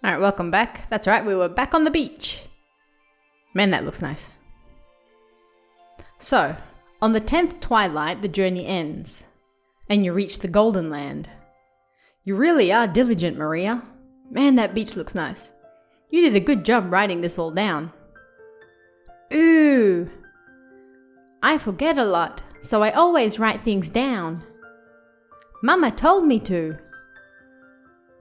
Alright, welcome back. That's right, we were back on the beach. Man, that looks nice. So, on the 10th twilight, the journey ends, and you reach the Golden Land. You really are diligent, Maria. Man, that beach looks nice. You did a good job writing this all down. Ooh. I forget a lot, so I always write things down. Mama told me to.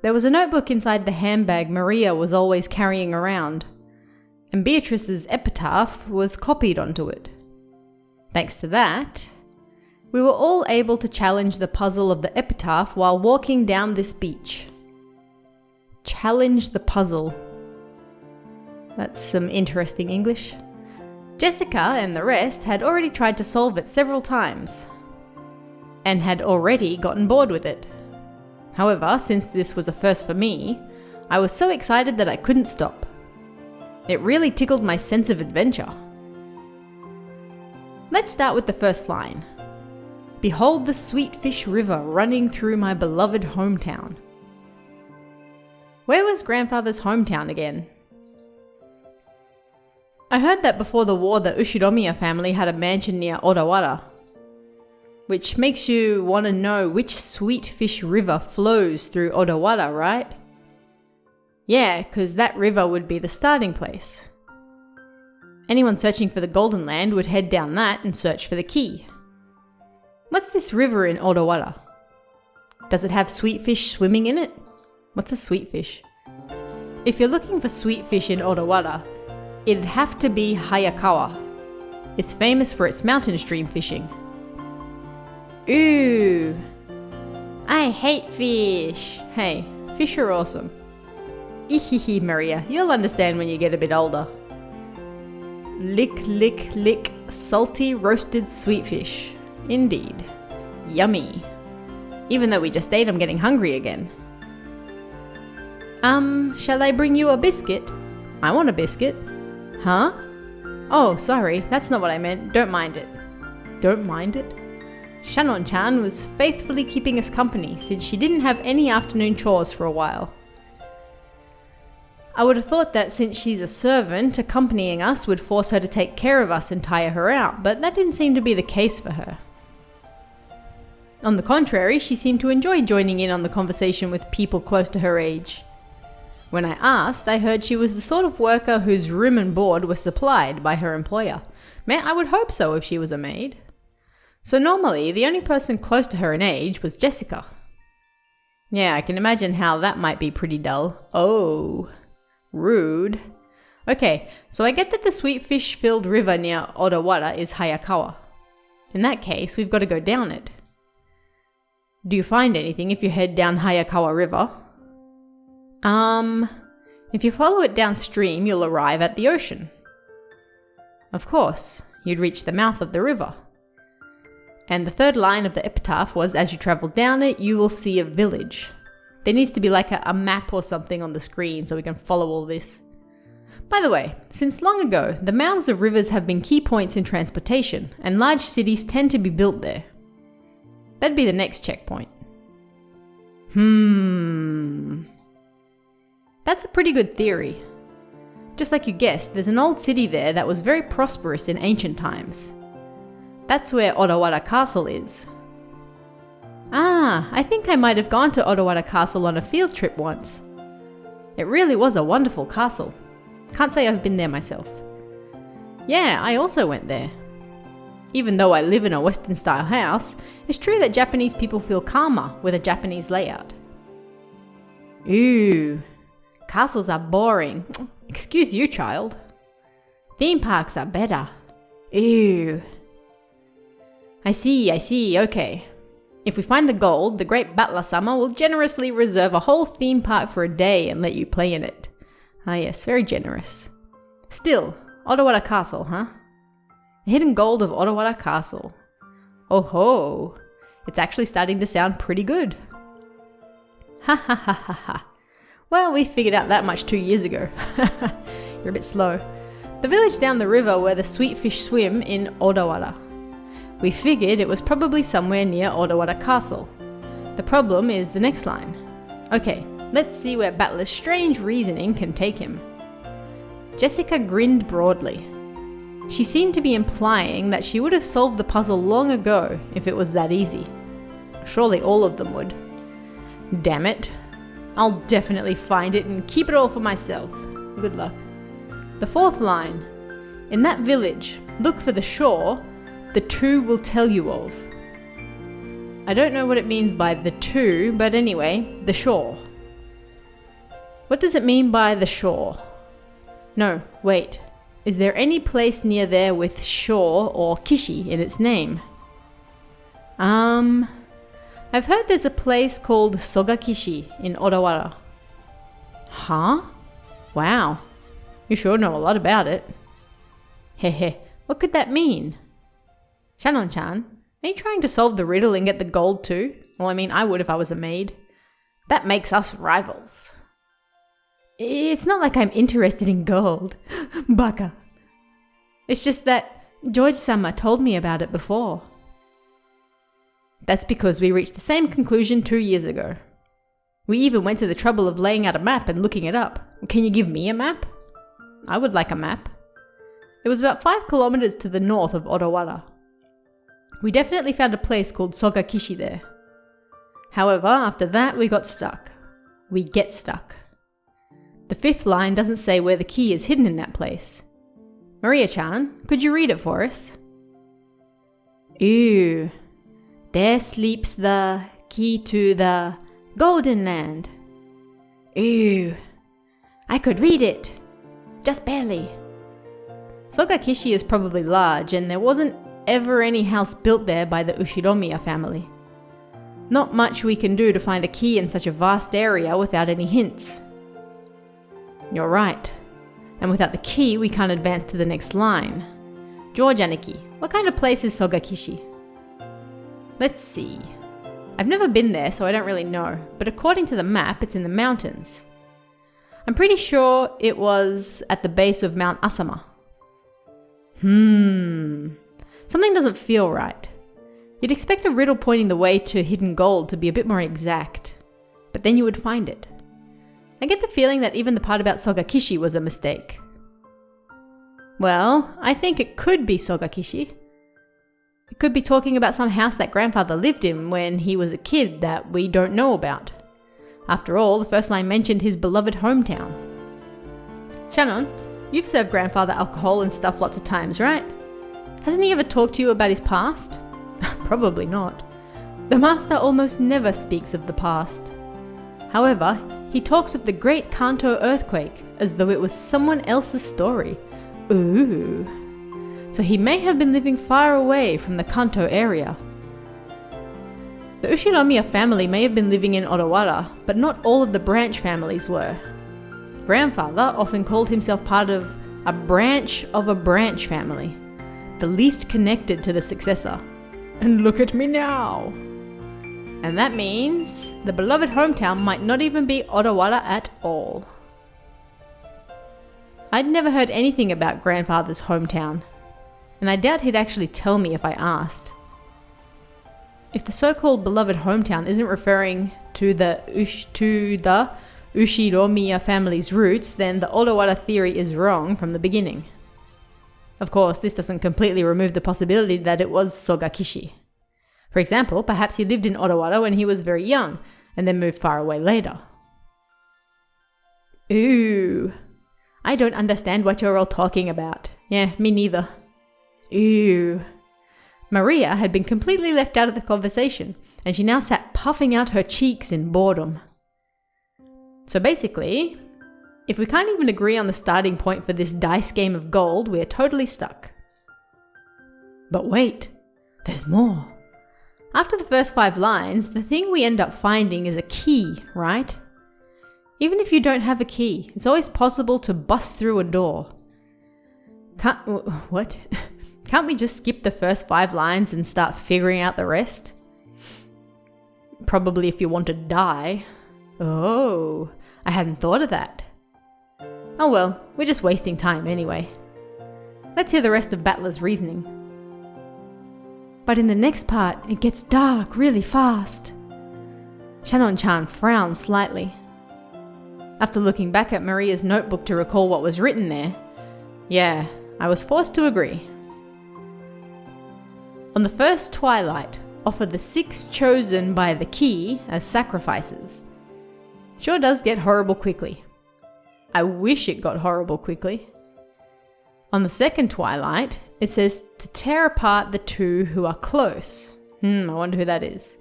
There was a notebook inside the handbag Maria was always carrying around, and Beatrice's epitaph was copied onto it. Thanks to that, we were all able to challenge the puzzle of the epitaph while walking down this beach. Challenge the puzzle. That's some interesting English. Jessica and the rest had already tried to solve it several times, and had already gotten bored with it. However, since this was a first for me, I was so excited that I couldn't stop. It really tickled my sense of adventure. Let's start with the first line. Behold the sweet fish river running through my beloved hometown. Where was grandfather's hometown again? I heard that before the war the Ushiromiya family had a mansion near Odawara, which makes you want to know which sweet fish river flows through Odawara, right? Yeah, because that river would be the starting place. Anyone searching for the Golden Land would head down that and search for the key. What's this river in Odawara? Does it have sweet fish swimming in it? What's a sweet fish? If you're looking for sweet fish in Odawara, it'd have to be Hayakawa. It's famous for its mountain stream fishing. Ooh, I hate fish. Hey, fish are awesome. Ihihi, Maria, you'll understand when you get a bit older. Lick, lick, lick, salty roasted sweet fish. Indeed. Yummy. Even though we just ate, I'm getting hungry again. Shall I bring you a biscuit? I want a biscuit. Huh? Oh, sorry, that's not what I meant. Don't mind it. Don't mind it? Shannon-chan was faithfully keeping us company since she didn't have any afternoon chores for a while. I would have thought that since she's a servant, accompanying us would force her to take care of us and tire her out, but that didn't seem to be the case for her. On the contrary, she seemed to enjoy joining in on the conversation with people close to her age. When I asked, I heard she was the sort of worker whose room and board were supplied by her employer. Man, I would hope so if she was a maid. So normally, the only person close to her in age was Jessica. Yeah, I can imagine how that might be pretty dull. Oh, rude. Okay, so I get that the sweet fish-filled river near Odawara is Hayakawa. In that case, we've got to go down it. Do you find anything if you head down Hayakawa River? If you follow it downstream, you'll arrive at the ocean. Of course, you'd reach the mouth of the river. And the third line of the epitaph was, as you travel down it, you will see a village. There needs to be like a map or something on the screen so we can follow all this. By the way, since long ago, the mouths of rivers have been key points in transportation, and large cities tend to be built there. That'd be the next checkpoint. That's a pretty good theory. Just like you guessed, there's an old city there that was very prosperous in ancient times. That's where Odawara Castle is. I think I might have gone to Odawara Castle on a field trip once. It really was a wonderful castle. Can't say I've been there myself. Yeah, I also went there. Even though I live in a Western-style house, it's true that Japanese people feel calmer with a Japanese layout. Ooh, castles are boring. Excuse you, child. Theme parks are better. Ooh. I see, okay. If we find the gold, the great Battler-sama will generously reserve a whole theme park for a day and let you play in it. Ah yes, very generous. Still, Odawara Castle, huh? The hidden gold of Odawara Castle. Oh ho! It's actually starting to sound pretty good. Ha ha ha ha ha. Well, we figured out that much 2 years ago. You're a bit slow. The village down the river where the sweet fish swim in Odawara. We figured it was probably somewhere near Odawara Castle. The problem is the next line. Okay, Let's see where Battler's strange reasoning can take him. Jessica grinned broadly. She seemed to be implying that she would have solved the puzzle long ago if it was that easy. Surely all of them would. Damn it. I'll definitely find it and keep it all for myself. Good luck. The fourth line. In that village, look for the shore the two will tell you of. I don't know what it means by the two, but anyway, the shore. What does it mean by the shore? No, wait. Is there any place near there with shore or kishi in its name? I've heard there's a place called Sogakishi in Odawara. Huh? Wow. You sure know a lot about it. Hehe, what could that mean? Shannon-chan, are you trying to solve the riddle and get the gold too? Well, I mean, I would if I was a maid. That makes us rivals. It's not like I'm interested in gold. Baka. It's just that George-sama told me about it before. That's because we reached the same conclusion 2 years ago. We even went to the trouble of laying out a map and looking it up. Can you give me a map? I would like a map. It was about 5 kilometers to the north of Odawara. We definitely found a place called Sogakishi there. However, after that we got stuck. We get stuck. The fifth line doesn't say where the key is hidden in that place. Maria-chan, could you read it for us? Ooh. There sleeps the key to the Golden Land. Ooh. I could read it. Just barely. Sogakishi is probably large, and there wasn't ever any house built there by the Ushiromiya family. Not much we can do to find a key in such a vast area without any hints. You're right. And without the key, we can't advance to the next line. George Aniki, what kind of place is Sogakishi? Let's see. I've never been there, so I don't really know, but according to the map, it's in the mountains. I'm pretty sure it was at the base of Mount Asama. Something doesn't feel right. You'd expect a riddle pointing the way to hidden gold to be a bit more exact, but then you would find it. I get the feeling that even the part about Sogakishi was a mistake. Well, I think it could be Sogakishi. It could be talking about some house that grandfather lived in when he was a kid that we don't know about. After all, the first line mentioned his beloved hometown. Shannon, you've served grandfather alcohol and stuff lots of times, right? Hasn't he ever talked to you about his past? Probably not. The master almost never speaks of the past. However, he talks of the Great Kanto earthquake as though it was someone else's story. Ooh. So he may have been living far away from the Kanto area. The Ushiromiya family may have been living in Odawara, but not all of the branch families were. Grandfather often called himself part of a branch family, the least connected to the successor. And look at me now! And that means the beloved hometown might not even be Odawara at all. I'd never heard anything about grandfather's hometown, and I doubt he'd actually tell me if I asked. If the so-called beloved hometown isn't referring to the Ushiromiya family's roots, then the Odawara theory is wrong from the beginning. Of course, this doesn't completely remove the possibility that it was Sogakishi. For example, perhaps he lived in Odawara when he was very young, and then moved far away later. Ooh. I don't understand what you're all talking about. Yeah, me neither. Ooh. Maria had been completely left out of the conversation, and she now sat puffing out her cheeks in boredom. So basically, if we can't even agree on the starting point for this dice game of gold, we're totally stuck. But wait, there's more. After the first 5 lines, the thing we end up finding is a key, right? Even if you don't have a key, it's always possible to bust through a door. What? Can't we just skip the first 5 lines and start figuring out the rest? Probably if you want to die. Oh, I hadn't thought of that. Oh well, we're just wasting time anyway. Let's hear the rest of Battler's reasoning. But in the next part, it gets dark really fast. Shannon-chan frowns slightly. After looking back at Maria's notebook to recall what was written there, yeah, I was forced to agree. On the first twilight, offer the 6 chosen by the key as sacrifices. Sure does get horrible quickly. I wish it got horrible quickly. On the second twilight, it says to tear apart the 2 who are close. I wonder who that is.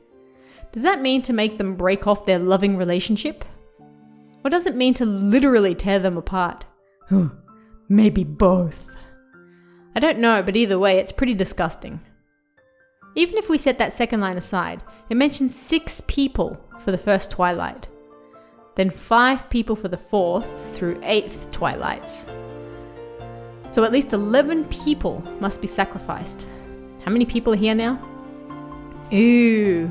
Does that mean to make them break off their loving relationship? Or does it mean to literally tear them apart? Maybe both. I don't know, but either way, it's pretty disgusting. Even if we set that second line aside, it mentions 6 people for the first twilight, then 5 people for the 4th through 8th twilights. So at least 11 people must be sacrificed. How many people are here now? Ooh,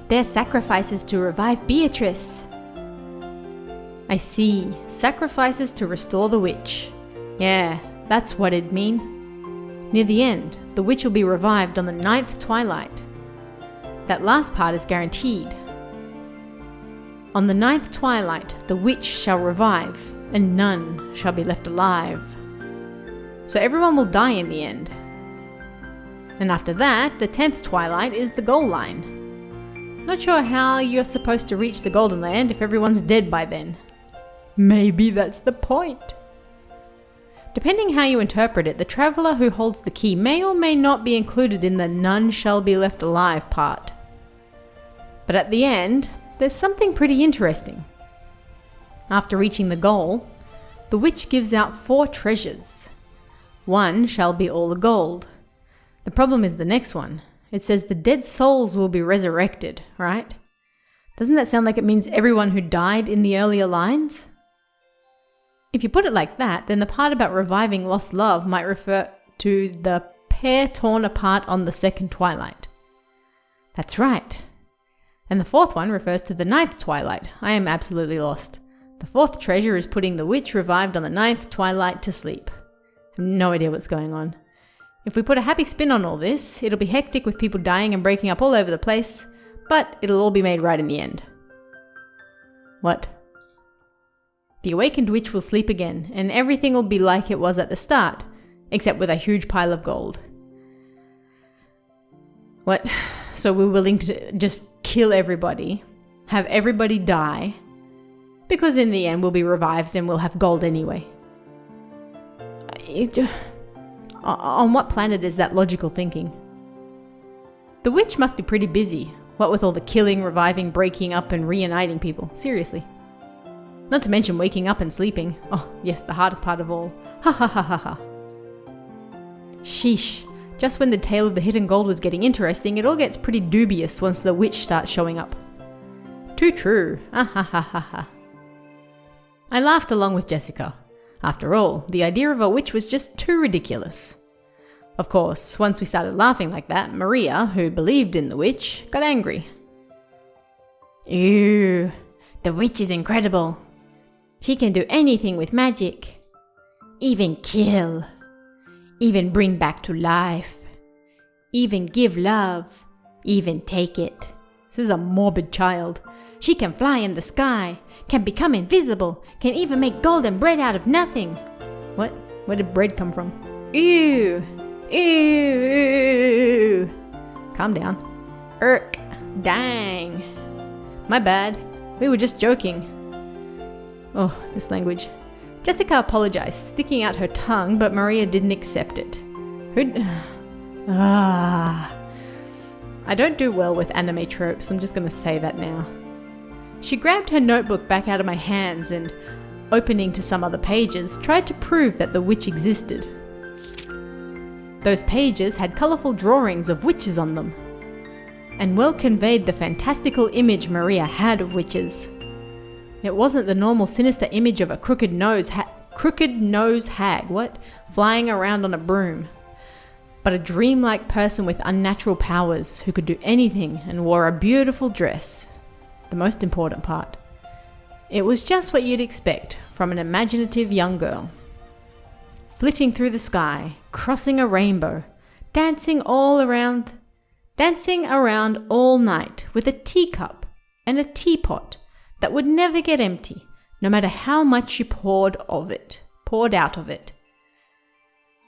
they're sacrifices to revive Beatrice. I see, sacrifices to restore the witch. Yeah, that's what it'd mean. Near the end, the witch will be revived on the 9th twilight. That last part is guaranteed. On the 9th twilight, the witch shall revive, and none shall be left alive. So everyone will die in the end. And after that, the 10th twilight is the goal line. Not sure how you're supposed to reach the Golden Land if everyone's dead by then. Maybe that's the point. Depending how you interpret it, the traveller who holds the key may or may not be included in the none shall be left alive part. But at the end, there's something pretty interesting. After reaching the goal, the witch gives out 4 treasures. 1 shall be all the gold. The problem is the next one. It says the dead souls will be resurrected, right? Doesn't that sound like it means everyone who died in the earlier lines? If you put it like that, then the part about reviving lost love might refer to the pair torn apart on the second twilight. That's right. And the 4th one refers to the 9th twilight. I am absolutely lost. The 4th treasure is putting the witch revived on the 9th twilight to sleep. I have no idea what's going on. If we put a happy spin on all this, it'll be hectic with people dying and breaking up all over the place, but it'll all be made right in the end. What? The awakened witch will sleep again, and everything will be like it was at the start, except with a huge pile of gold. What? So we're willing to just kill everybody, have everybody die, because in the end we'll be revived and we'll have gold anyway. On what planet is that logical thinking? The witch must be pretty busy, what with all the killing, reviving, breaking up and reuniting people. Seriously. Not to mention waking up and sleeping. Oh, yes, the hardest part of all. Ha ha ha ha ha. Sheesh. Just when the tale of the hidden gold was getting interesting, it all gets pretty dubious once the witch starts showing up. Too true. Ah ha ha ha ha. I laughed along with Jessica. After all, the idea of a witch was just too ridiculous. Of course, once we started laughing like that, Maria, who believed in the witch, got angry. Ew, the witch is incredible. She can do anything with magic. Even kill. Even bring back to life. Even give love. Even take it. This is a morbid child. She can fly in the sky, can become invisible, can even make golden bread out of nothing. What? Where did bread come from? Ew. Ew. Calm down. Irk. Dang. My bad. We were just joking. Oh, this language. Jessica apologized, sticking out her tongue, but Maria didn't accept it. I don't do well with anime tropes, I'm just going to say that now. She grabbed her notebook back out of my hands and, opening to some other pages, tried to prove that the witch existed. Those pages had colourful drawings of witches on them, and well conveyed the fantastical image Maria had of witches. It wasn't the normal sinister image of a crooked nose hag, flying around on a broom, but a dreamlike person with unnatural powers who could do anything and wore a beautiful dress. The most important part. It was just what you'd expect from an imaginative young girl. Flitting through the sky, crossing a rainbow, dancing around all night with a teacup and a teapot that would never get empty, no matter how much she poured out of it.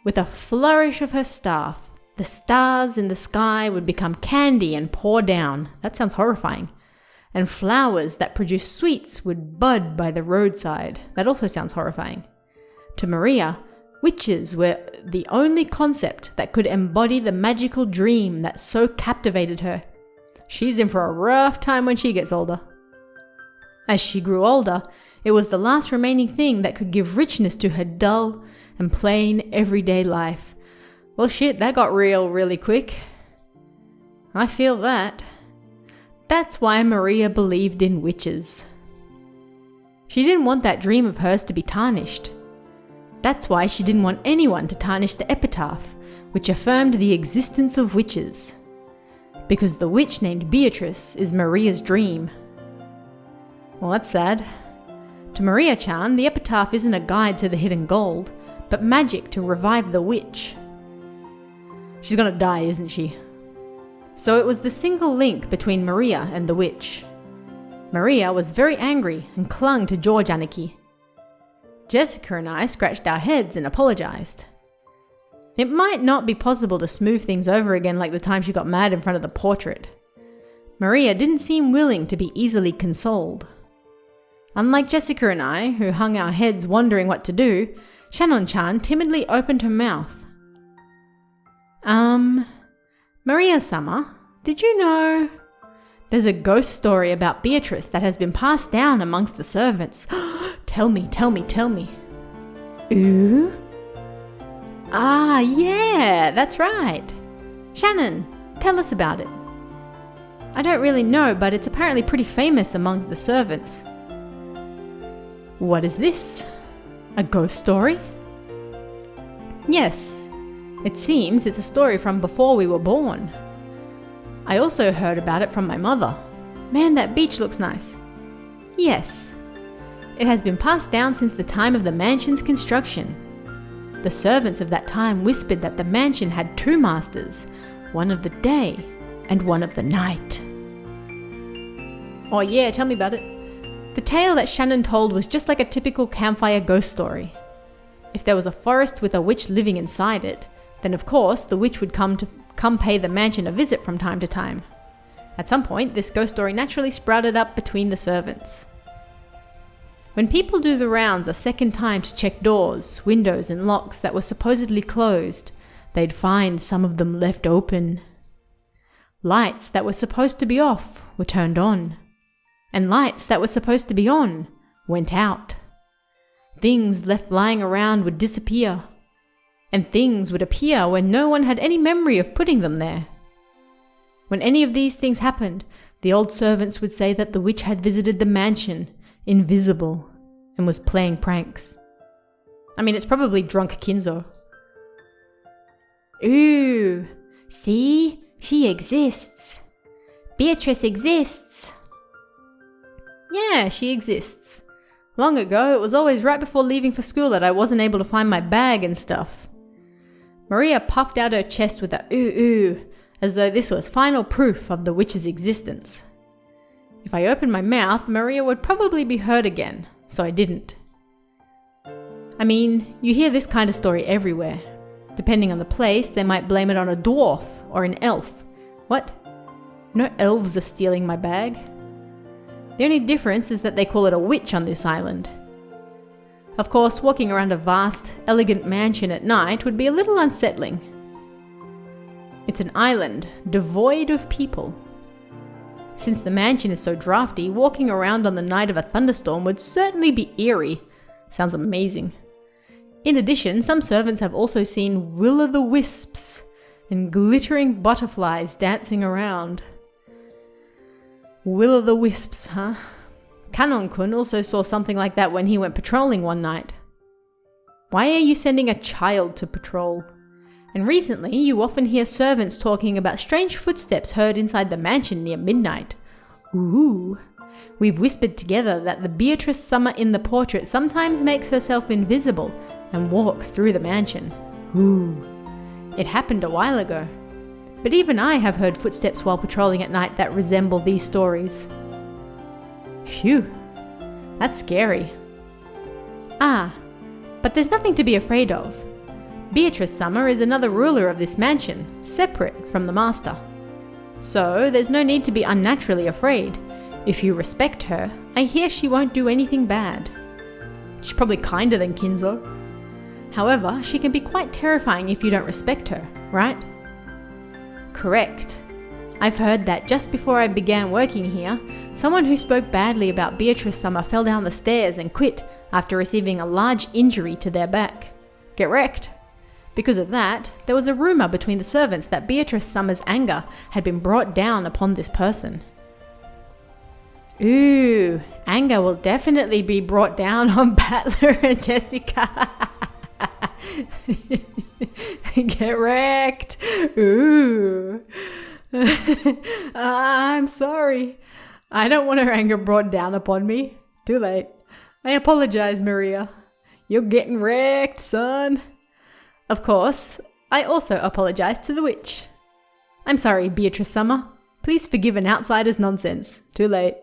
With a flourish of her staff, the stars in the sky would become candy and pour down. That sounds horrifying. And flowers that produce sweets would bud by the roadside. That also sounds horrifying. To Maria, witches were the only concept that could embody the magical dream that so captivated her. She's in for a rough time when she gets older. As she grew older, it was the last remaining thing that could give richness to her dull and plain everyday life. Well shit, that got real really quick. I feel that. That's why Maria believed in witches. She didn't want that dream of hers to be tarnished. That's why she didn't want anyone to tarnish the epitaph, which affirmed the existence of witches. Because the witch named Beatrice is Maria's dream. Well, that's sad. To Maria-chan, the epitaph isn't a guide to the hidden gold, but magic to revive the witch. She's gonna die, isn't she? So it was the single link between Maria and the witch. Maria was very angry and clung to George Anarchy. Jessica and I scratched our heads and apologized. It might not be possible to smooth things over again like the time she got mad in front of the portrait. Maria didn't seem willing to be easily consoled. Unlike Jessica and I, who hung our heads wondering what to do, Shannon-chan timidly opened her mouth. Maria-sama, did you know? There's a ghost story about Beatrice that has been passed down amongst the servants. Tell me. Ooh? Ah, yeah, that's right. Shannon, tell us about it. I don't really know, but it's apparently pretty famous among the servants. What is this? A ghost story? Yes. It seems it's a story from before we were born. I also heard about it from my mother. Man, that beach looks nice. Yes. It has been passed down since the time of the mansion's construction. The servants of that time whispered that the mansion had two masters, one of the day and one of the night. Oh yeah, tell me about it. The tale that Shannon told was just like a typical campfire ghost story. If there was a forest with a witch living inside it, then of course the witch would come pay the mansion a visit from time to time. At some point, this ghost story naturally sprouted up between the servants. When people do the rounds a second time to check doors, windows and locks that were supposedly closed, they'd find some of them left open. Lights that were supposed to be off were turned on, and lights that were supposed to be on went out. Things left lying around would disappear, and things would appear when no one had any memory of putting them there. When any of these things happened, the old servants would say that the witch had visited the mansion, invisible, and was playing pranks. I mean, it's probably drunk Kinzo. Ooh, see? She exists. Beatrice exists. Yeah, she exists. Long ago, it was always right before leaving for school that I wasn't able to find my bag and stuff. Maria puffed out her chest with a ooh, as though this was final proof of the witch's existence. If I opened my mouth, Maria would probably be hurt again, so I didn't. I mean, you hear this kind of story everywhere. Depending on the place, they might blame it on a dwarf or an elf. What? No elves are stealing my bag. The only difference is that they call it a witch on this island. Of course, walking around a vast, elegant mansion at night would be a little unsettling. It's an island devoid of people. Since the mansion is so drafty, walking around on the night of a thunderstorm would certainly be eerie. Sounds amazing. In addition, some servants have also seen will-o'-the-wisps and glittering butterflies dancing around. Will-o'-the-wisps, huh? Kanon-kun also saw something like that when he went patrolling one night. Why are you sending a child to patrol? And recently, you often hear servants talking about strange footsteps heard inside the mansion near midnight. Ooh. We've whispered together that the Beatrice Summer in the portrait sometimes makes herself invisible and walks through the mansion. Ooh. It happened a while ago. But even I have heard footsteps while patrolling at night that resemble these stories. Phew, that's scary. Ah, but there's nothing to be afraid of. Beatrice Summer is another ruler of this mansion, separate from the master. So there's no need to be unnaturally afraid. If you respect her, I hear she won't do anything bad. She's probably kinder than Kinzo. However, she can be quite terrifying if you don't respect her, right? Correct. I've heard that just before I began working here, someone who spoke badly about Beatrice Summer fell down the stairs and quit after receiving a large injury to their back. Get wrecked. Because of that, there was a rumor between the servants that Beatrice Summer's anger had been brought down upon this person. Ooh, anger will definitely be brought down on Battler and Jessica. Get wrecked. Ooh. I'm sorry. I don't want her anger brought down upon me. Too late. I apologize, Maria. You're getting wrecked, son. Of course, I also apologize to the witch. I'm sorry, Beatrice Summer. Please forgive an outsider's nonsense. Too late.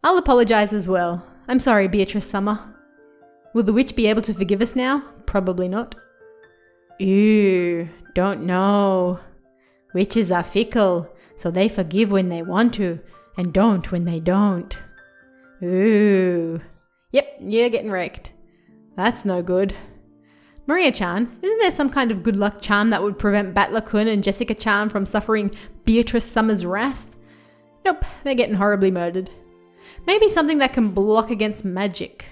I'll apologize as well. I'm sorry, Beatrice Summer. Will the witch be able to forgive us now? Probably not. Ew, don't know. Witches are fickle, so they forgive when they want to, and don't when they don't. Ooh. Yep, you're getting wrecked. That's no good. Maria-chan, isn't there some kind of good luck charm that would prevent Battler-kun and Jessica-chan from suffering Beatrice Summer's wrath? Nope, they're getting horribly murdered. Maybe something that can block against magic.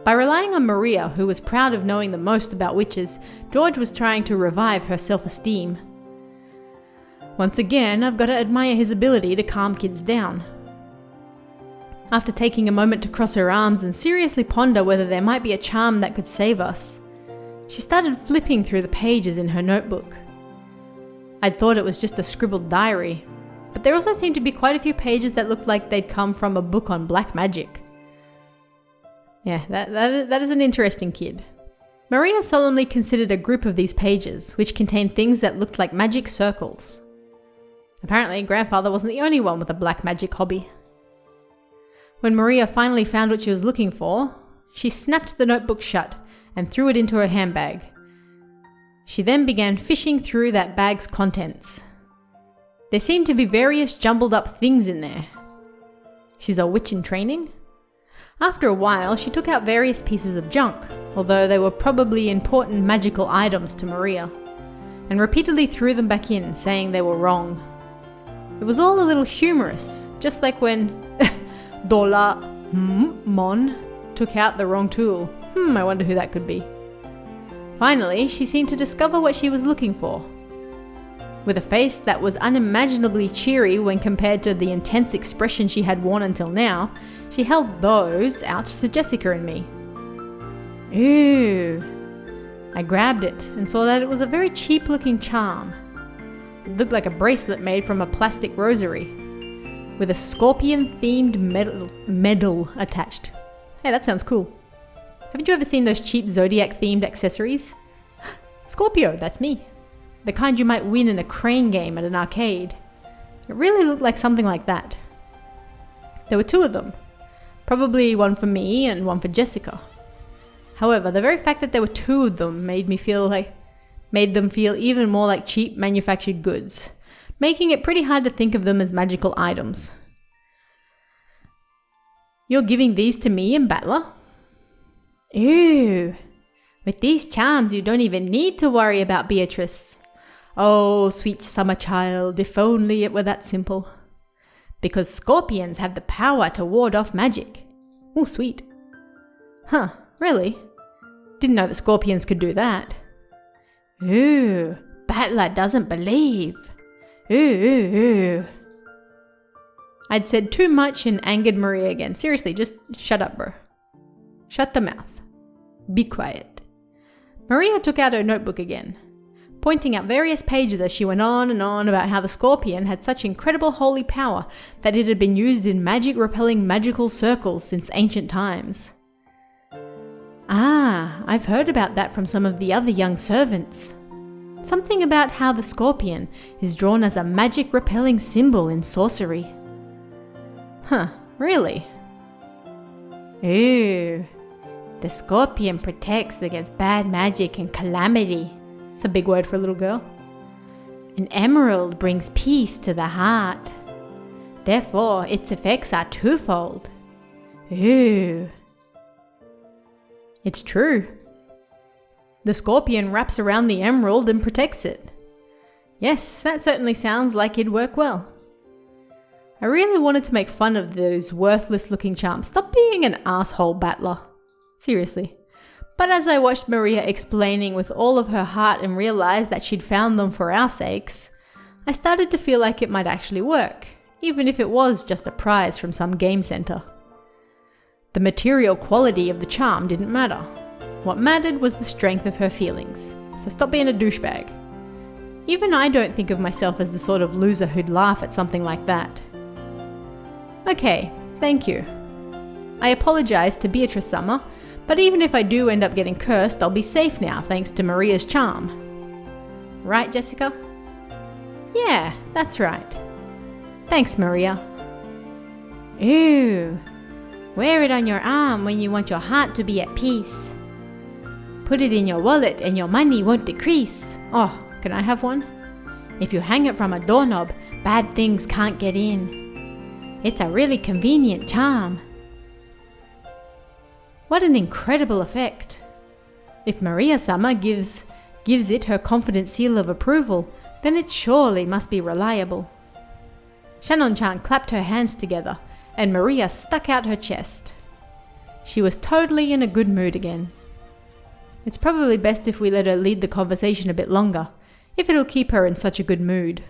By relying on Maria, who was proud of knowing the most about witches, George was trying to revive her self-esteem. Once again, I've got to admire his ability to calm kids down. After taking a moment to cross her arms and seriously ponder whether there might be a charm that could save us, she started flipping through the pages in her notebook. I'd thought it was just a scribbled diary, but there also seemed to be quite a few pages that looked like they'd come from a book on black magic. Yeah, that is an interesting kid. Maria solemnly considered a group of these pages, which contained things that looked like magic circles. Apparently, grandfather wasn't the only one with a black magic hobby. When Maria finally found what she was looking for, she snapped the notebook shut and threw it into her handbag. She then began fishing through that bag's contents. There seemed to be various jumbled up things in there. She's a witch in training? After a while, she took out various pieces of junk, although they were probably important magical items to Maria, and repeatedly threw them back in, saying they were wrong. It was all a little humorous, just like when Dola-mon took out the wrong tool. I wonder who that could be. Finally, she seemed to discover what she was looking for. With a face that was unimaginably cheery when compared to the intense expression she had worn until now, she held those out to Jessica and me. Ooh. I grabbed it and saw that it was a very cheap looking charm. It looked like a bracelet made from a plastic rosary, with a scorpion-themed medal attached. Hey, that sounds cool. Haven't you ever seen those cheap Zodiac-themed accessories? Scorpio, that's me. The kind you might win in a crane game at an arcade. It really looked like something like that. There were two of them. Probably one for me and one for Jessica. However, the very fact that there were two of them made them feel even more like cheap manufactured goods, making it pretty hard to think of them as magical items. You're giving these to me and Battler? Ew. With these charms, you don't even need to worry about Beatrice. Oh, sweet summer child, if only it were that simple. Because scorpions have the power to ward off magic. Oh, sweet. Huh, really? Didn't know that scorpions could do that. Ooh, Battler doesn't believe. Ooh. I'd said too much and angered Maria again. Seriously, just shut up, bro. Shut the mouth. Be quiet. Maria took out her notebook again, pointing out various pages as she went on and on about how the scorpion had such incredible holy power that it had been used in magic-repelling magical circles since ancient times. Ah, I've heard about that from some of the other young servants. Something about how the scorpion is drawn as a magic-repelling symbol in sorcery. Huh, really? Ooh. The scorpion protects against bad magic and calamity. It's a big word for a little girl. An emerald brings peace to the heart. Therefore, its effects are twofold. Ooh. It's true. The scorpion wraps around the emerald and protects it. Yes, that certainly sounds like it'd work well. I really wanted to make fun of those worthless looking charms. Stop being an asshole, battler. Seriously. But as I watched Maria explaining with all of her heart and realized that she'd found them for our sakes, I started to feel like it might actually work, even if it was just a prize from some game center. The material quality of the charm didn't matter. What mattered was the strength of her feelings, so stop being a douchebag. Even I don't think of myself as the sort of loser who'd laugh at something like that. Okay, thank you. I apologize to Beatrice-sama, but even if I do end up getting cursed, I'll be safe now thanks to Maria's charm. Right, Jessica? Yeah, that's right. Thanks, Maria. Ooh. Wear it on your arm when you want your heart to be at peace. Put it in your wallet and your money won't decrease. Oh, can I have one? If you hang it from a doorknob, bad things can't get in. It's a really convenient charm. What an incredible effect. If Maria-sama gives it her confident seal of approval, then it surely must be reliable. Shannon-chan clapped her hands together, and Maria stuck out her chest. She was totally in a good mood again. It's probably best if we let her lead the conversation a bit longer, if it'll keep her in such a good mood.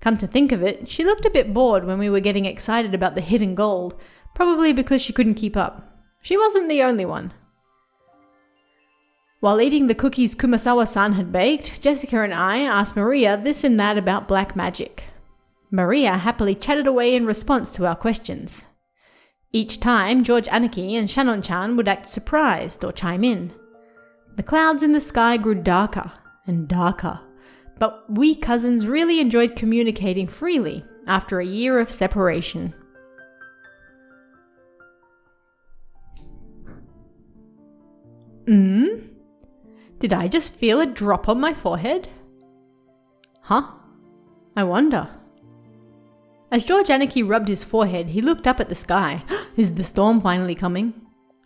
Come to think of it, she looked a bit bored when we were getting excited about the hidden gold, probably because she couldn't keep up. She wasn't the only one. While eating the cookies Kumasawa-san had baked, Jessica and I asked Maria this and that about black magic. Maria happily chatted away in response to our questions. Each time, George Aniki and Shannon-chan would act surprised or chime in. The clouds in the sky grew darker and darker, but we cousins really enjoyed communicating freely after a year of separation. Did I just feel a drop on my forehead? Huh? I wonder. As George Aniki rubbed his forehead, he looked up at the sky. Is the storm finally coming?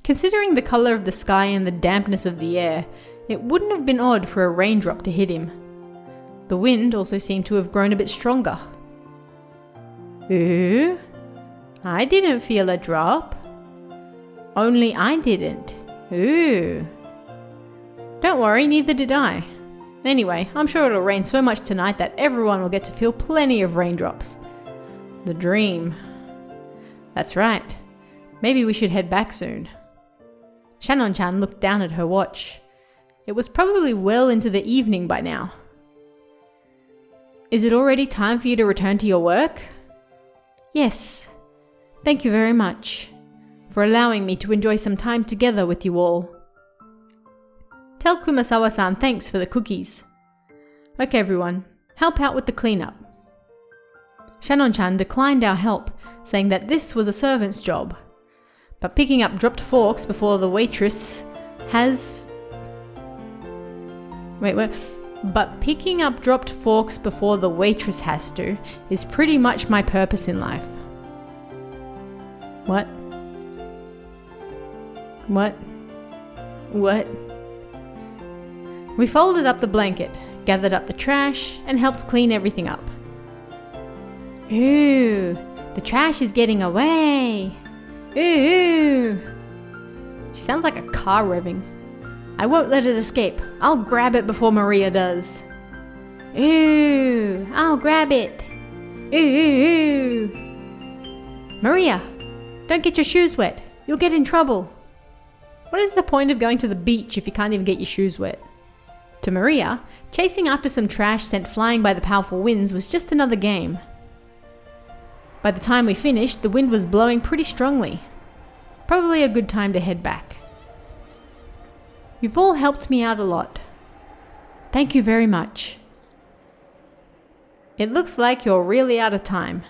Considering the color of the sky and the dampness of the air, it wouldn't have been odd for a raindrop to hit him. The wind also seemed to have grown a bit stronger. Ooh, I didn't feel a drop. Only I didn't. Ooh. Don't worry, neither did I. Anyway, I'm sure it'll rain so much tonight that everyone will get to feel plenty of raindrops. The dream. That's right. Maybe we should head back soon. Shannon-chan looked down at her watch. It was probably well into the evening by now. Is it already time for you to return to your work? Yes. Thank you very much for allowing me to enjoy some time together with you all. Tell Kumasawa-san thanks for the cookies. Okay everyone, help out with the cleanup. Shannon-chan declined our help, saying that this was a servant's job. But picking up dropped forks before the waitress has... But picking up dropped forks before the waitress has to is pretty much my purpose in life. What? We folded up the blanket, gathered up the trash, and helped clean everything up. Ooh, the trash is getting away. Ooh. She sounds like a car revving. I won't let it escape. I'll grab it before Maria does. Ooh, I'll grab it. Ooh. Maria, don't get your shoes wet. You'll get in trouble. What is the point of going to the beach if you can't even get your shoes wet? To Maria, chasing after some trash sent flying by the powerful winds was just another game. By the time we finished, the wind was blowing pretty strongly. Probably a good time to head back. You've all helped me out a lot. Thank you very much. It looks like you're really out of time.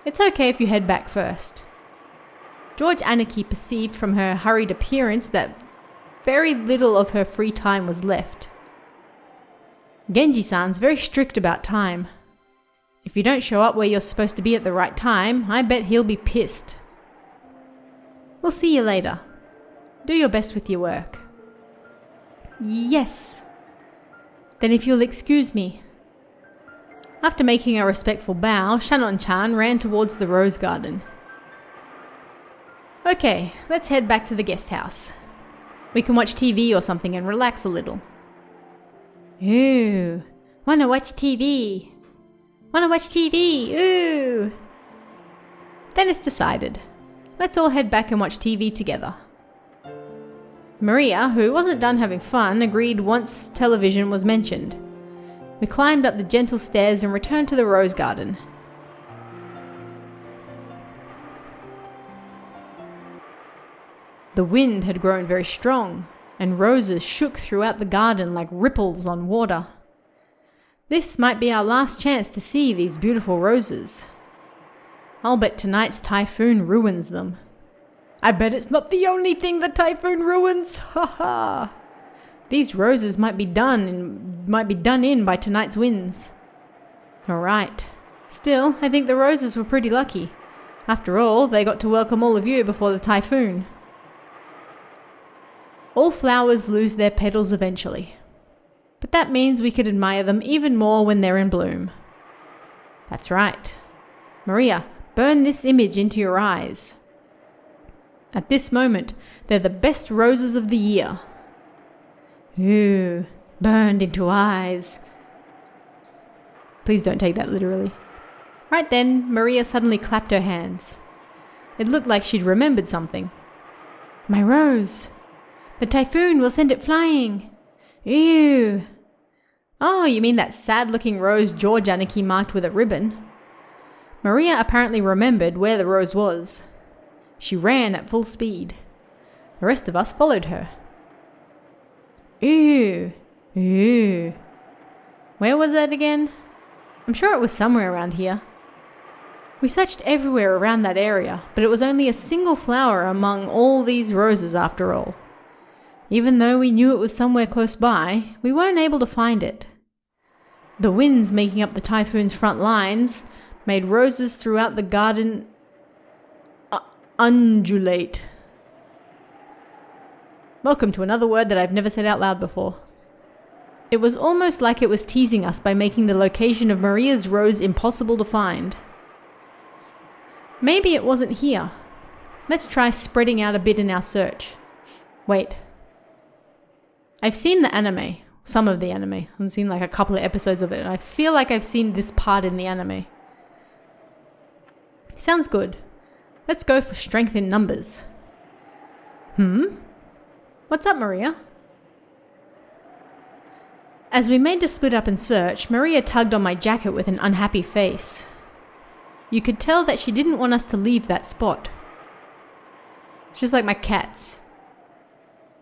It's okay if you head back first. George Anarchy perceived from her hurried appearance that very little of her free time was left. Genji-san's very strict about time. If you don't show up where you're supposed to be at the right time, I bet he'll be pissed. We'll see you later. Do your best with your work. Yes. Then if you'll excuse me. After making a respectful bow, Shannon-chan ran towards the rose garden. Okay, let's head back to the guest house. We can watch TV or something and relax a little. Ooh, wanna watch TV. Wanna watch TV, ooh. Then it's decided. Let's all head back and watch TV together. Maria, who wasn't done having fun, agreed once television was mentioned. We climbed up the gentle stairs and returned to the rose garden. The wind had grown very strong, and roses shook throughout the garden like ripples on water. This might be our last chance to see these beautiful roses. I'll bet tonight's typhoon ruins them. I bet it's not the only thing the typhoon ruins, haha! These roses might be done in by tonight's winds. Alright. Still, I think the roses were pretty lucky. After all, they got to welcome all of you before the typhoon. All flowers lose their petals eventually. But that means we could admire them even more when they're in bloom. That's right. Maria, burn this image into your eyes. At this moment, they're the best roses of the year. Ooh, burned into eyes. Please don't take that literally. Right then, Maria suddenly clapped her hands. It looked like she'd remembered something. My rose! The typhoon will send it flying! Ew! Oh, you mean that sad-looking rose George Anarchy marked with a ribbon? Maria apparently remembered where the rose was. She ran at full speed. The rest of us followed her. Ew! Ew! Where was that again? I'm sure it was somewhere around here. We searched everywhere around that area, but it was only a single flower among all these roses after all. Even though we knew it was somewhere close by, we weren't able to find it. The winds making up the typhoon's front lines made roses throughout the garden undulate. Welcome to another word that I've never said out loud before. It was almost like it was teasing us by making the location of Maria's rose impossible to find. Maybe it wasn't here. Let's try spreading out a bit in our search. Wait. I've seen the anime. Some of the anime. I've seen like a couple of episodes of it, and I feel like I've seen this part in the anime. Sounds good. Let's go for strength in numbers. What's up, Maria? As we made to split up and search, Maria tugged on my jacket with an unhappy face. You could tell that she didn't want us to leave that spot. It's just like my cats.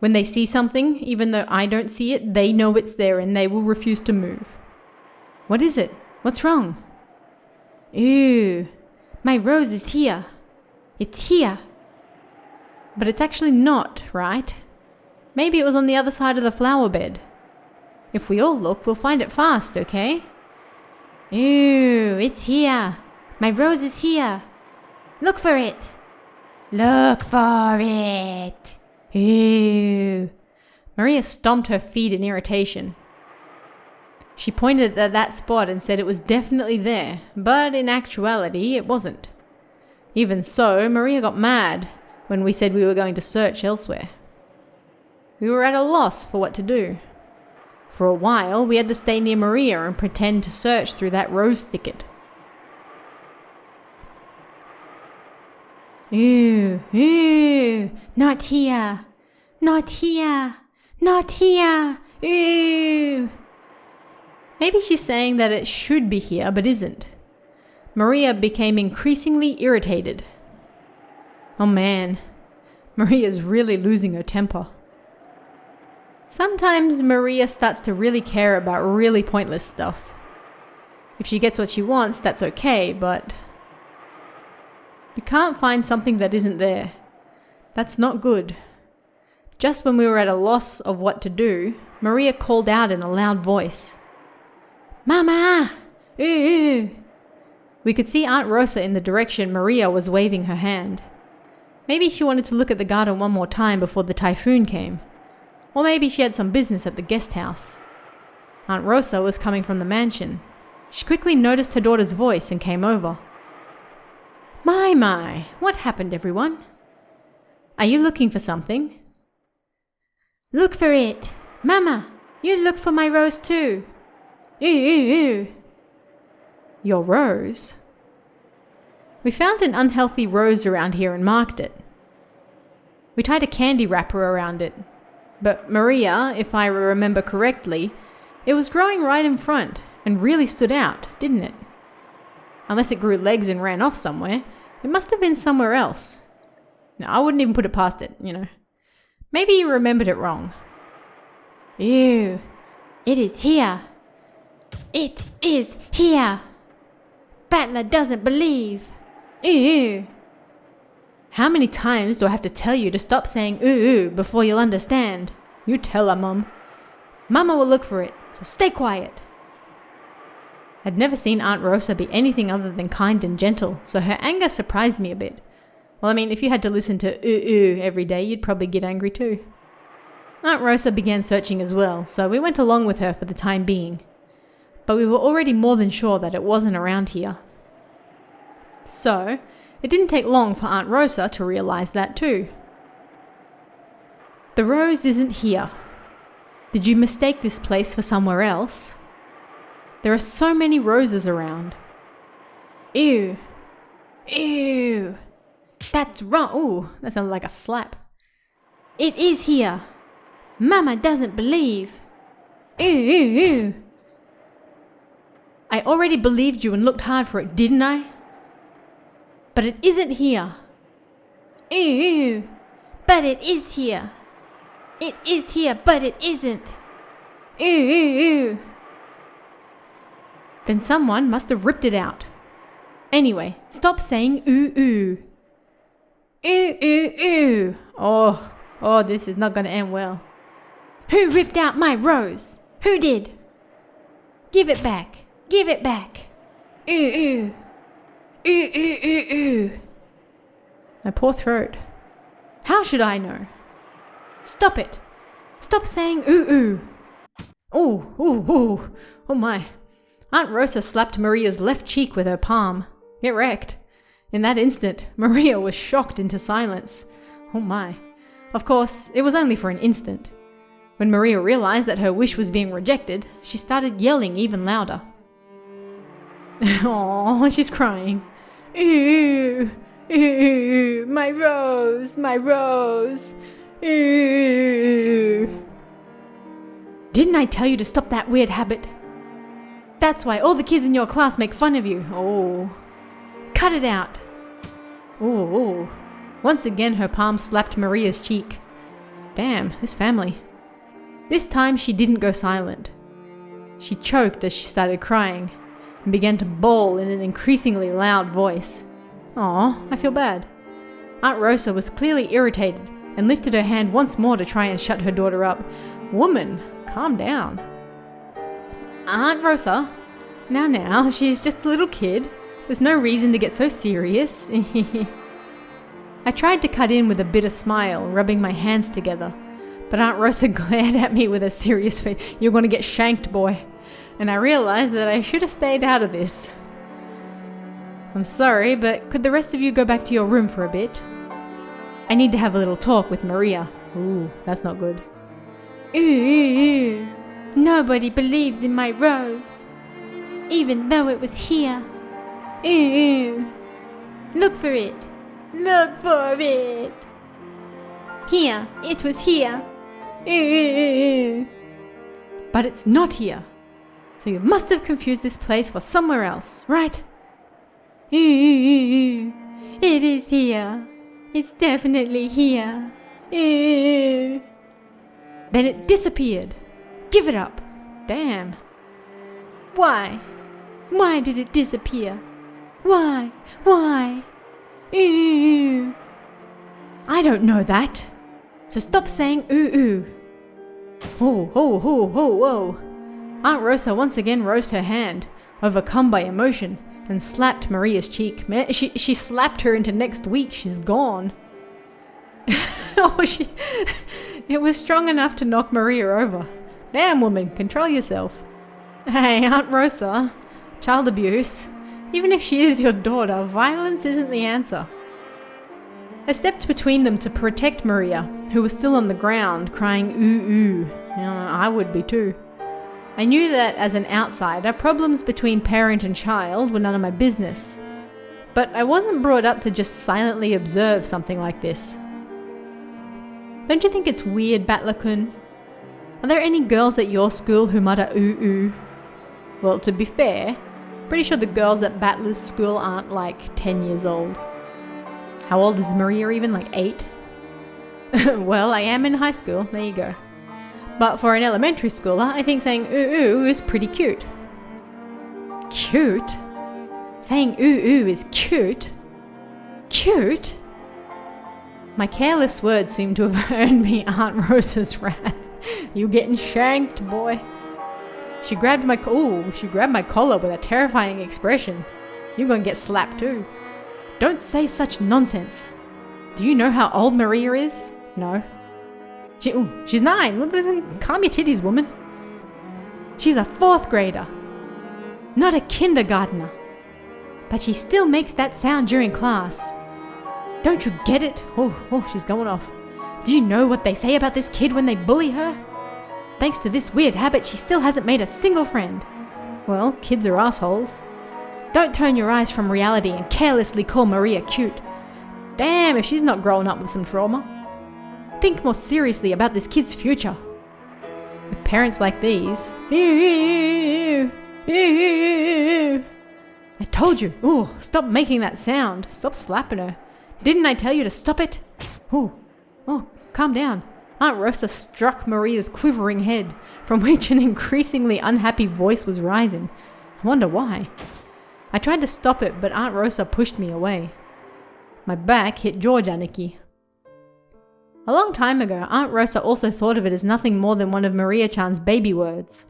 When they see something, even though I don't see it, they know it's there and they will refuse to move. What is it? What's wrong? Ew, my rose is here. It's here. But it's actually not, right? Maybe it was on the other side of the flower bed. If we all look, we'll find it fast, okay? Ew, it's here. My rose is here. Look for it. Look for it. Ew. Maria stomped her feet in irritation. She pointed at that spot and said it was definitely there, but in actuality it wasn't. Even so, Maria got mad when we said we were going to search elsewhere. We were at a loss for what to do. For a while, we had to stay near Maria and pretend to search through that rose thicket. Ew, ew, not here, not here, not here, ew. Maybe she's saying that it should be here, but isn't. Maria became increasingly irritated. Oh man, Maria's really losing her temper. Sometimes Maria starts to really care about really pointless stuff. If she gets what she wants, that's okay, but you can't find something that isn't there. That's not good. Just when we were at a loss of what to do, Maria called out in a loud voice. Mama! Ooh, ooh. We could see Aunt Rosa in the direction Maria was waving her hand. Maybe she wanted to look at the garden one more time before the typhoon came. Or maybe she had some business at the guest house. Aunt Rosa was coming from the mansion. She quickly noticed her daughter's voice and came over. My, what happened, everyone? Are you looking for something? Look for it. Mama, you look for my rose too. Ooh, ooh, ooh. Your rose? We found an unhealthy rose around here and marked it. We tied a candy wrapper around it. But Maria, if I remember correctly, it was growing right in front and really stood out, didn't it? Unless it grew legs and ran off somewhere, it must have been somewhere else. No, I wouldn't even put it past it, Maybe you remembered it wrong. Ew, it is here. It is here. Battler doesn't believe. Ooh. How many times do I have to tell you to stop saying ooh before you'll understand? You tell her, Mum. Mama will look for it, so stay quiet. I'd never seen Aunt Rosa be anything other than kind and gentle, so her anger surprised me a bit. Well, I mean, if you had to listen to ooh every day, you'd probably get angry too. Aunt Rosa began searching as well, so we went along with her for the time being. But we were already more than sure that it wasn't around here. So, it didn't take long for Aunt Rosa to realize that too. The rose isn't here. Did you mistake this place for somewhere else? There are so many roses around. Ew. Ew. That's wrong. Ooh, that sounded like a slap. It is here. Mama doesn't believe. Ew, ew, ew. I already believed you and looked hard for it, didn't I? But it isn't here. Ew, ew. But it is here. It is here, but it isn't. Ew, ew, ew. Then someone must have ripped it out. Anyway, stop saying ooh ooh. Ooh ooh ooh. Oh, this is not going to end well. Who ripped out my rose? Who did? Give it back. Give it back. Ooh ooh. Ooh ooh ooh ooh. My poor throat. How should I know? Stop it. Stop saying ooh ooh. Ooh, ooh, ooh. Oh my. Aunt Rosa slapped Maria's left cheek with her palm. Get wrecked. In that instant, Maria was shocked into silence. Oh my. Of course, it was only for an instant. When Maria realized that her wish was being rejected, she started yelling even louder. Oh, she's crying. Ooh, ooh, my rose, my rose. Ooh. Didn't I tell you to stop that weird habit? That's why all the kids in your class make fun of you. Oh. Cut it out. Oh. Once again, her palm slapped Maria's cheek. Damn, this family. This time, she didn't go silent. She choked as she started crying and began to bawl in an increasingly loud voice. Aw, I feel bad. Aunt Rosa was clearly irritated and lifted her hand once more to try and shut her daughter up. Woman, calm down. Aunt Rosa, now, she's just a little kid. There's no reason to get so serious. I tried to cut in with a bitter smile, rubbing my hands together. But Aunt Rosa glared at me with a serious face. You're going to get shanked, boy. And I realized that I should have stayed out of this. I'm sorry, but could the rest of you go back to your room for a bit? I need to have a little talk with Maria. Ooh, that's not good. Ooh. Nobody believes in my rose, even though it was here. Ooh. Look for it. Look for it. Here, it was here. Ooh. But it's not here. So you must have confused this place for somewhere else, right? Ooh. It is here. It's definitely here. Ooh. Then it disappeared. Give it up. Damn. Why? Why did it disappear? Why? Ooh. I don't know that. So stop saying ooh ooh. Oh, oh, oh, oh, oh. Aunt Rosa once again raised her hand, overcome by emotion, and slapped Maria's cheek. Man, she slapped her into next week. She's gone. It was strong enough to knock Maria over. Damn, woman, control yourself. Hey, Aunt Rosa, child abuse. Even if she is your daughter, violence isn't the answer. I stepped between them to protect Maria, who was still on the ground, crying ooh ooh. I would be too. I knew that as an outsider, problems between parent and child were none of my business. But I wasn't brought up to just silently observe something like this. Don't you think it's weird, Battler-kun? Are there any girls at your school who mutter ooh ooh? Well, to be fair, pretty sure the girls at Battler's school aren't like 10 years old. How old is Maria even? Like 8? Well, I am in high school. There you go. But for an elementary schooler, I think saying ooh ooh is pretty cute. Cute? Saying ooh ooh is cute? Cute? My careless words seem to have earned me Aunt Rosa's wrath. You getting shanked, boy. She grabbed my collar with a terrifying expression. You're gonna get slapped too. Don't say such nonsense. Do you know how old Maria is? No. She's 9. Calm your titties, woman. She's a 4th grader. Not a kindergartner. But she still makes that sound during class. Don't you get it? Oh, she's going off. Do you know what they say about this kid when they bully her? Thanks to this weird habit, she still hasn't made a single friend. Well, kids are assholes. Don't turn your eyes from reality and carelessly call Maria cute. Damn, if she's not growing up with some trauma. Think more seriously about this kid's future. With parents like these... I told you. Oh, stop making that sound. Stop slapping her. Didn't I tell you to stop it? Oh, calm down. Aunt Rosa struck Maria's quivering head, from which an increasingly unhappy voice was rising. I wonder why. I tried to stop it, but Aunt Rosa pushed me away. My back hit George Aniki. A long time ago, Aunt Rosa also thought of it as nothing more than one of Maria-chan's baby words.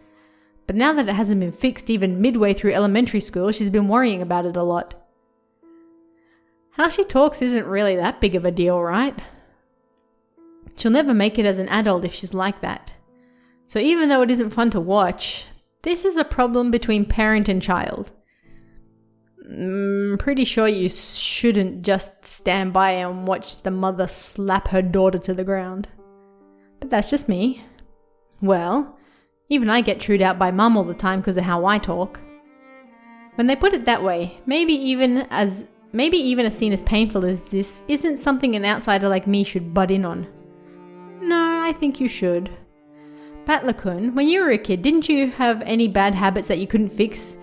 But now that it hasn't been fixed even midway through elementary school, she's been worrying about it a lot. How she talks isn't really that big of a deal, right? She'll never make it as an adult if she's like that. So even though it isn't fun to watch, this is a problem between parent and child. Pretty sure you shouldn't just stand by and watch the mother slap her daughter to the ground. But that's just me. Well, even I get chewed out by mum all the time because of how I talk. When they put it that way, maybe even a scene as painful as this isn't something an outsider like me should butt in on. No, I think you should. Battler-kun, when you were a kid, didn't you have any bad habits that you couldn't fix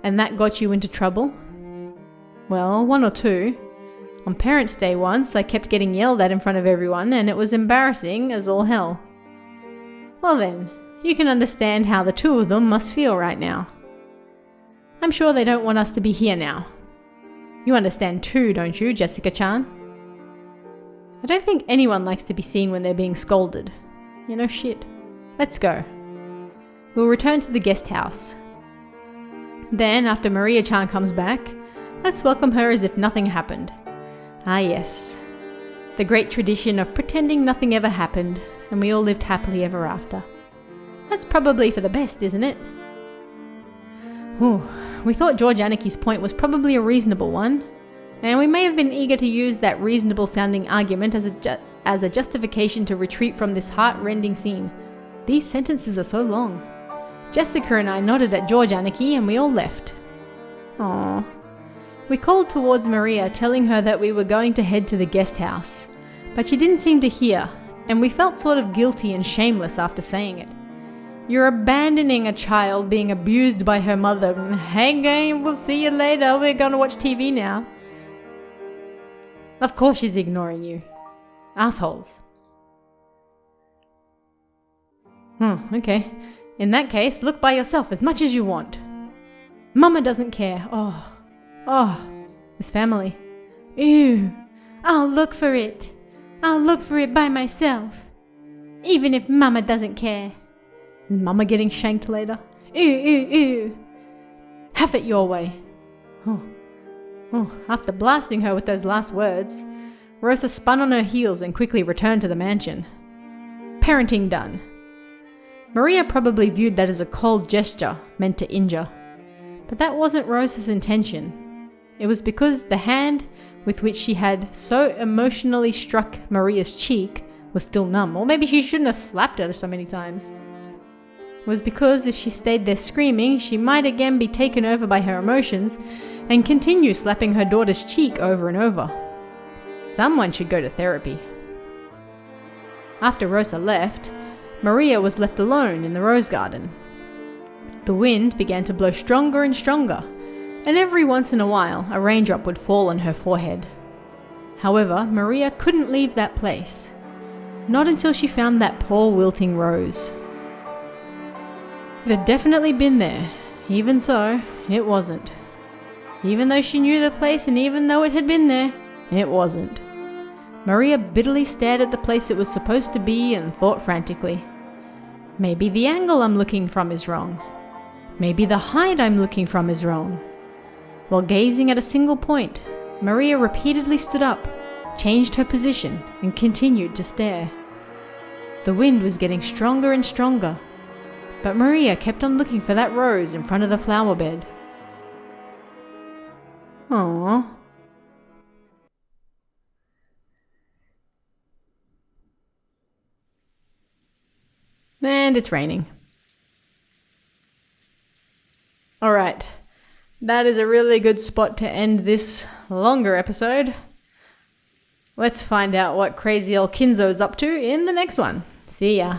and that got you into trouble? Well, 1 or 2. On Parents' Day once, I kept getting yelled at in front of everyone and it was embarrassing as all hell. Well then, you can understand how the 2 of them must feel right now. I'm sure they don't want us to be here now. You understand too, don't you, Jessica-chan? I don't think anyone likes to be seen when they're being scolded. You know, shit. Let's go. We'll return to the guest house. Then, after Maria-chan comes back, let's welcome her as if nothing happened. Ah yes, the great tradition of pretending nothing ever happened and we all lived happily ever after. That's probably for the best, isn't it? We thought George Aniki's point was probably a reasonable one, and we may have been eager to use that reasonable-sounding argument as a justification to retreat from this heart-rending scene. These sentences are so long. Jessica and I nodded at George Aniki and we all left. Aww. We called towards Maria, telling her that we were going to head to the guest house, but she didn't seem to hear, and we felt sort of guilty and shameless after saying it. You're abandoning a child being abused by her mother. Hey gang, we'll see you later, we're gonna watch TV now. Of course she's ignoring you. Assholes. Okay. In that case, look by yourself as much as you want. Mama doesn't care. Oh, this family. Ew. I'll look for it. I'll look for it by myself. Even if Mama doesn't care. Is Mama getting shanked later? Ew. Have it your way. After blasting her with those last words, Rosa spun on her heels and quickly returned to the mansion. Parenting done. Maria probably viewed that as a cold gesture meant to injure. But that wasn't Rosa's intention. It was because the hand with which she had so emotionally struck Maria's cheek was still numb. Or maybe she shouldn't have slapped her so many times. It was because if she stayed there screaming, she might again be taken over by her emotions and continue slapping her daughter's cheek over and over. Someone should go to therapy. After Rosa left, Maria was left alone in the rose garden. The wind began to blow stronger and stronger, and every once in a while a raindrop would fall on her forehead. However, Maria couldn't leave that place. Not until she found that poor wilting rose. It had definitely been there. Even so, it wasn't. Even though she knew the place and even though it had been there, it wasn't. Maria bitterly stared at the place it was supposed to be and thought frantically. Maybe the angle I'm looking from is wrong. Maybe the height I'm looking from is wrong. While gazing at a single point, Maria repeatedly stood up, changed her position, and continued to stare. The wind was getting stronger and stronger, but Maria kept on looking for that rose in front of the flower bed. Aww. And it's raining. Alright, that is a really good spot to end this longer episode. Let's find out what crazy old Kinzo's up to in the next one. See ya.